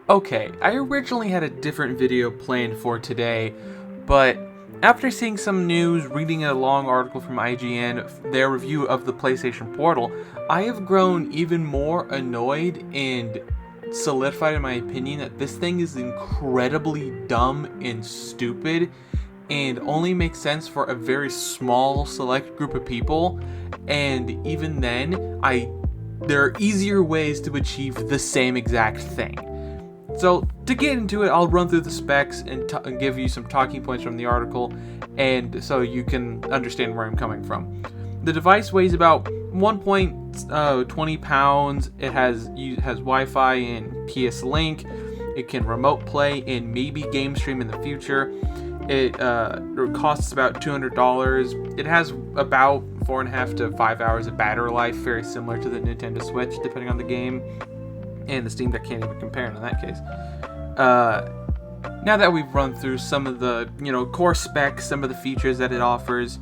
Okay, I originally had a different video planned for today, but after seeing some news, reading a long article from IGN, their review of the PlayStation Portal, I have grown even more annoyed and solidified in my opinion that this thing is incredibly dumb and stupid and only makes sense for a very small select group of people, and even then, there are easier ways to achieve the same exact thing. So, to get into it, I'll run through the specs and give you some talking points from the article, and so you can understand where I'm coming from. The device weighs about 1.20 pounds. It has Wi-Fi and PS Link. It can remote play and maybe game stream in the future. It costs about $200. It has about 4.5 to 5 hours of battery life, very similar to the Nintendo Switch, depending on the game. And the Steam Deck can't even compare in that case. Now that we've run through some of the, core specs, some of the features that it offers,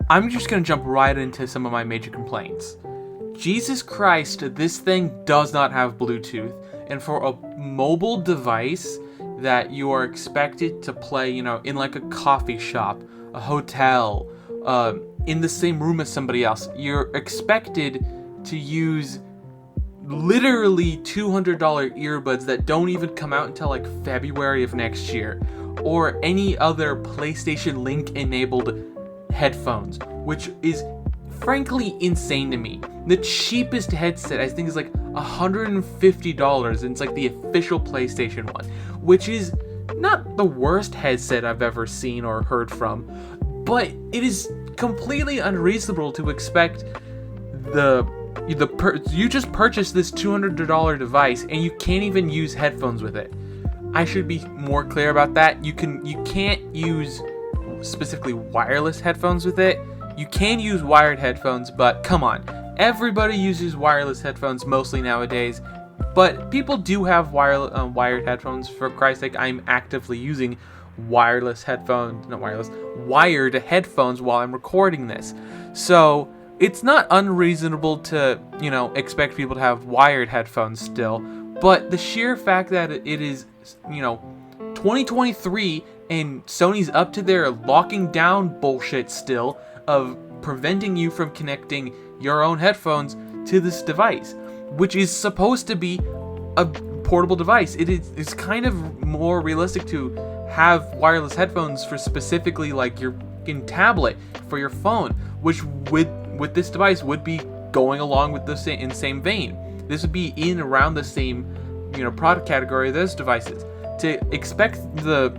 I'm just going to jump right into some of my major complaints. Jesus Christ, this thing does not have Bluetooth. And for a mobile device that you are expected to play, in like a coffee shop, a hotel, in the same room as somebody else, you're expected to use literally $200 earbuds that don't even come out until like February of next year, or any other PlayStation Link enabled headphones, which is frankly insane to me. The cheapest headset I think is like $150, and it's like the official PlayStation one, which is not the worst headset I've ever seen or heard from, but it is completely unreasonable to expect you just purchased this $200 device and you can't even use headphones with it. I should be more clear about that. You can't use specifically wireless headphones with it. You can use wired headphones, but come on. Everybody uses wireless headphones mostly nowadays, but people do have wired headphones. For Christ's sake, I'm actively using wired headphones while I'm recording this. So it's not unreasonable to, expect people to have wired headphones still, but the sheer fact that it is, 2023 and Sony's up to their locking down bullshit still of preventing you from connecting your own headphones to this device, which is supposed to be a portable device. It's kind of more realistic to have wireless headphones for specifically like your tablet for your phone, which with this device would be going along with the same vein. This would be in around the same, product category of those devices. To expect the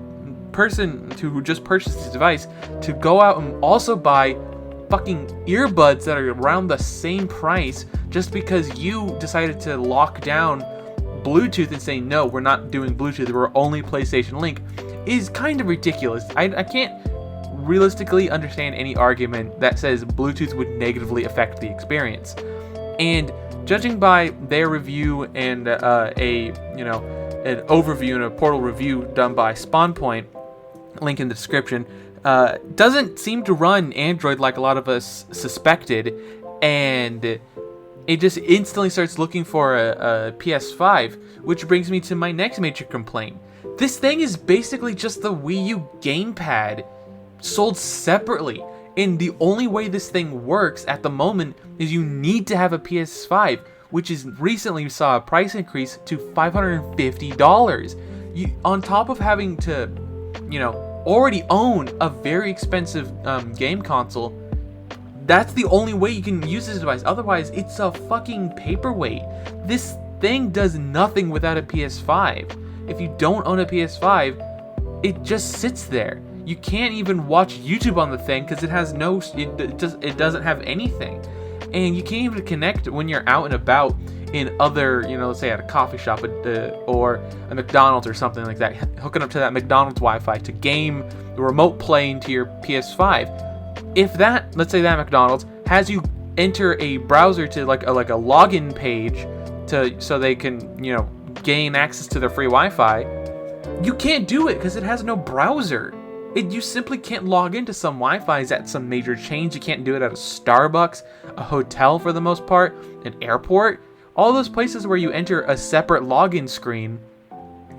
person who just purchased this device to go out and also buy fucking earbuds that are around the same price just because you decided to lock down Bluetooth and say, no, we're not doing Bluetooth, we're only PlayStation Link, is kind of ridiculous. I can't realistically understand any argument that says Bluetooth would negatively affect the experience. And judging by their review and an overview and a portal review done by SpawnPoint, link in the description, doesn't seem to run Android like a lot of us suspected, and it just instantly starts looking for a PS5, which brings me to my next major complaint. This thing is basically just the Wii U gamepad sold separately, and the only way this thing works at the moment is you need to have a PS5, which is recently saw a price increase to $550. On top of having to, already own a very expensive game console, that's the only way you can use this device. Otherwise, it's a fucking paperweight. This thing does nothing without a PS5. If you don't own a PS5, it just sits there. You can't even watch YouTube on the thing because it has it doesn't have anything. And you can't even connect when you're out and about in other, let's say at a coffee shop or a McDonald's or something like that, hooking up to that McDonald's Wi-Fi to game the remote playing to your PS5. If that, let's say that McDonald's has you enter a browser to like a login page so they can, gain access to their free Wi-Fi, you can't do it because it has no browser. You simply can't log into some Wi-Fi's at some major chains. You can't do it at a Starbucks, a hotel for the most part, an airport. all those places where you enter a separate login screen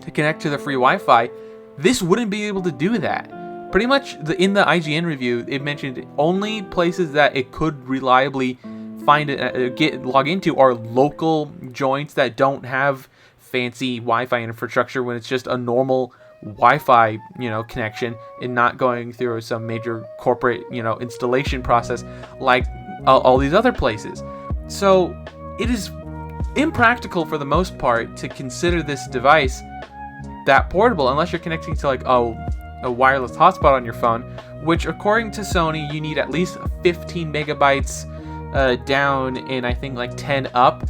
to connect to the free Wi-Fi, this wouldn't be able to do that. Pretty much in the IGN review, it mentioned only places that it could reliably log into are local joints that don't have fancy Wi-Fi infrastructure, when it's just a normal Wi-Fi, connection, and not going through some major corporate, installation process like all these other places. So it is impractical for the most part to consider this device that portable unless you're connecting to like a wireless hotspot on your phone, which according to Sony you need at least 15 megabytes down and I think like 10 up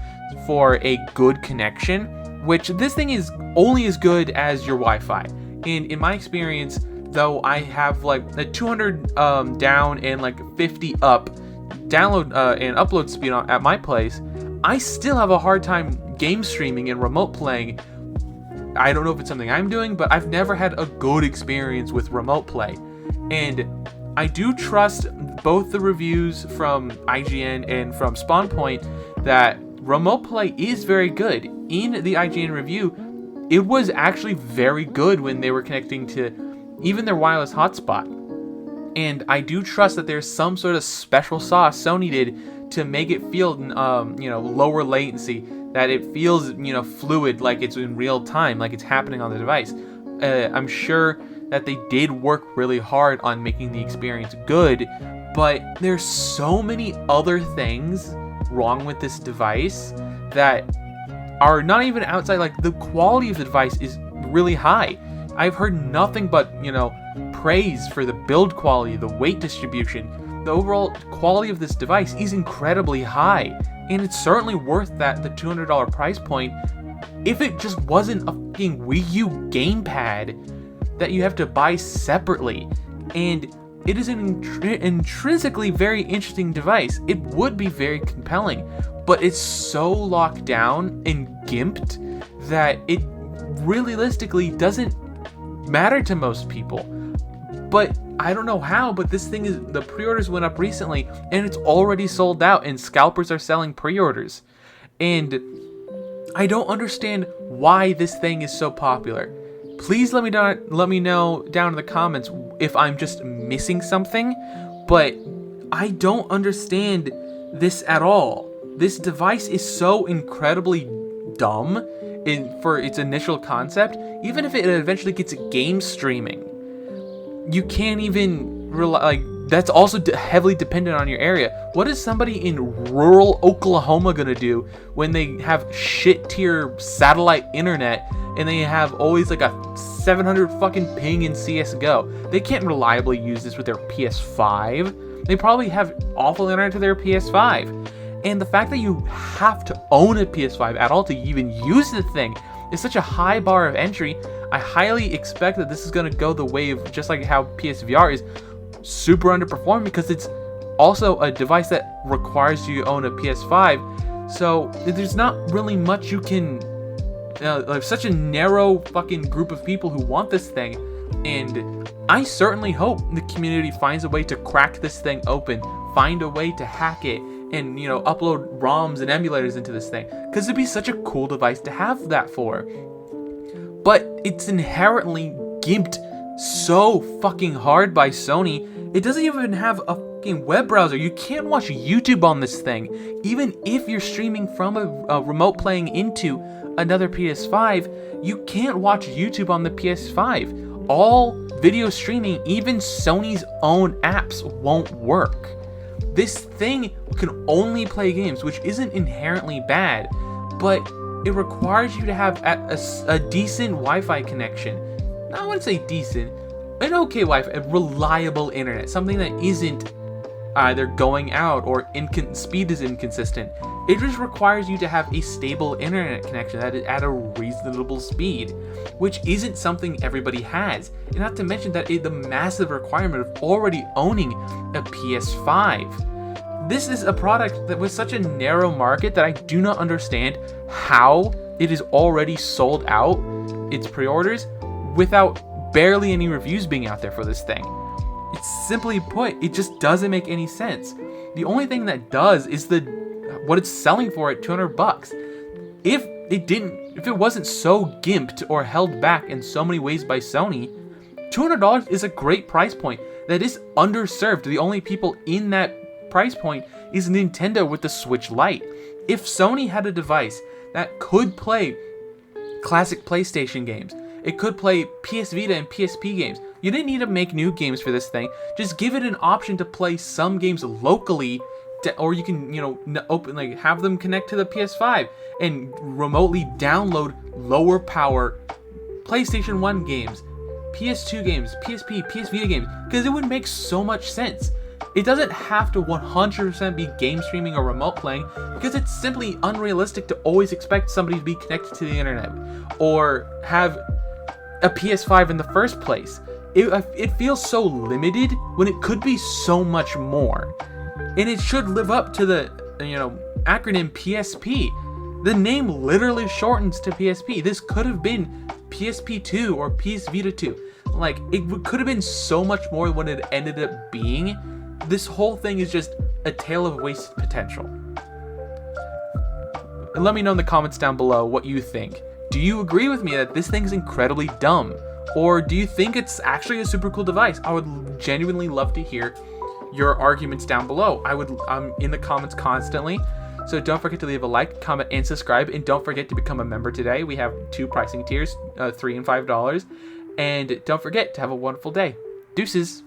for a good connection, which this thing is only as good as your Wi-Fi. And in my experience, though, I have like a 200 down and like 50 up download and upload speed at my place, I still have a hard time game streaming and remote playing. I don't know if it's something I'm doing, but I've never had a good experience with remote play. And I do trust both the reviews from IGN and from SpawnPoint that remote play is very good. In the IGN review, it was actually very good when they were connecting to even their wireless hotspot. And I do trust that there's some sort of special sauce Sony did to make it feel, lower latency, that it feels, fluid, like it's in real time, like it's happening on the device. I'm sure that they did work really hard on making the experience good, but there's so many other things wrong with this device that are not even outside. Like, the quality of the device is really high. I've heard nothing but, praise for the build quality, the weight distribution. The overall quality of this device is incredibly high, and it's certainly worth the $200 price point if it just wasn't a fucking Wii U gamepad that you have to buy separately. And it is an intrinsically very interesting device. It would be very compelling, but it's so locked down and gimped that it realistically doesn't matter to most people. But I don't know how, but the pre-orders went up recently and it's already sold out, and scalpers are selling pre-orders. And I don't understand why this thing is so popular. Please let me know down in the comments if I'm just missing something, but I don't understand this at all. This device is so incredibly dumb for its initial concept. Even if it eventually gets game streaming, you can't even rely, that's also heavily dependent on your area. What is somebody in rural Oklahoma gonna do when they have shit tier satellite internet and they have always like a 700 fucking ping in CSGO? They can't reliably use this with their PS5. They probably have awful internet to their PS5. And the fact that you have to own a PS5 at all to even use the thing is such a high bar of entry. I highly expect that this is going to go the way of just like how PSVR is super underperformed, because it's also a device that requires you to own a PS5. So there's not really much you can, such a narrow fucking group of people who want this thing. And I certainly hope the community finds a way to crack this thing open, find a way to hack it, and upload ROMs and emulators into this thing, because it'd be such a cool device to have that for. But it's inherently gimped so fucking hard by Sony. It doesn't even have a fucking web browser. You can't watch YouTube on this thing. Even if you're streaming from a remote playing into another PS5, you can't watch YouTube on the PS5. All video streaming, even Sony's own apps, won't work. This thing can only play games, which isn't inherently bad, but it requires you to have a decent Wi-Fi connection. I wouldn't say decent, an okay Wi-Fi, a reliable internet, something that isn't either going out or speed is inconsistent. It just requires you to have a stable internet connection that is at a reasonable speed, which isn't something everybody has. And not to mention that the massive requirement of already owning a PS5. This is a product that was such a narrow market that I do not understand how it is already sold out, its pre-orders, without barely any reviews being out there for this thing. It's simply put, it just doesn't make any sense. The only thing that does is what it's selling for at $200. if it wasn't so gimped or held back in so many ways by Sony, $200 is a great price point that is underserved. The only people in that price point is Nintendo with the Switch Lite. If Sony had a device that could play classic PlayStation games, it could play PS Vita and PSP games. You didn't need to make new games for this thing. Just give it an option to play some games locally, or you can, have them connect to the PS5 and remotely download lower power PlayStation 1 games, PS2 games, PSP, PS Vita games, because it would make so much sense. It doesn't have to 100% be game streaming or remote playing, because it's simply unrealistic to always expect somebody to be connected to the internet or have a PS5 in the first place. It feels so limited when it could be so much more. And it should live up to the acronym PSP. The name literally shortens to PSP. This could have been PSP 2 or PS Vita 2. Like, it could have been so much more than what it ended up being. This whole thing is just a tale of wasted potential. And let me know in the comments down below what you think. Do you agree with me that this thing's incredibly dumb? Or do you think it's actually a super cool device? I would genuinely love to hear your arguments down below. I'm in the comments constantly. So don't forget to leave a like, comment, and subscribe. And don't forget to become a member today. We have 2 pricing tiers, $3 and $5. And don't forget to have a wonderful day. Deuces.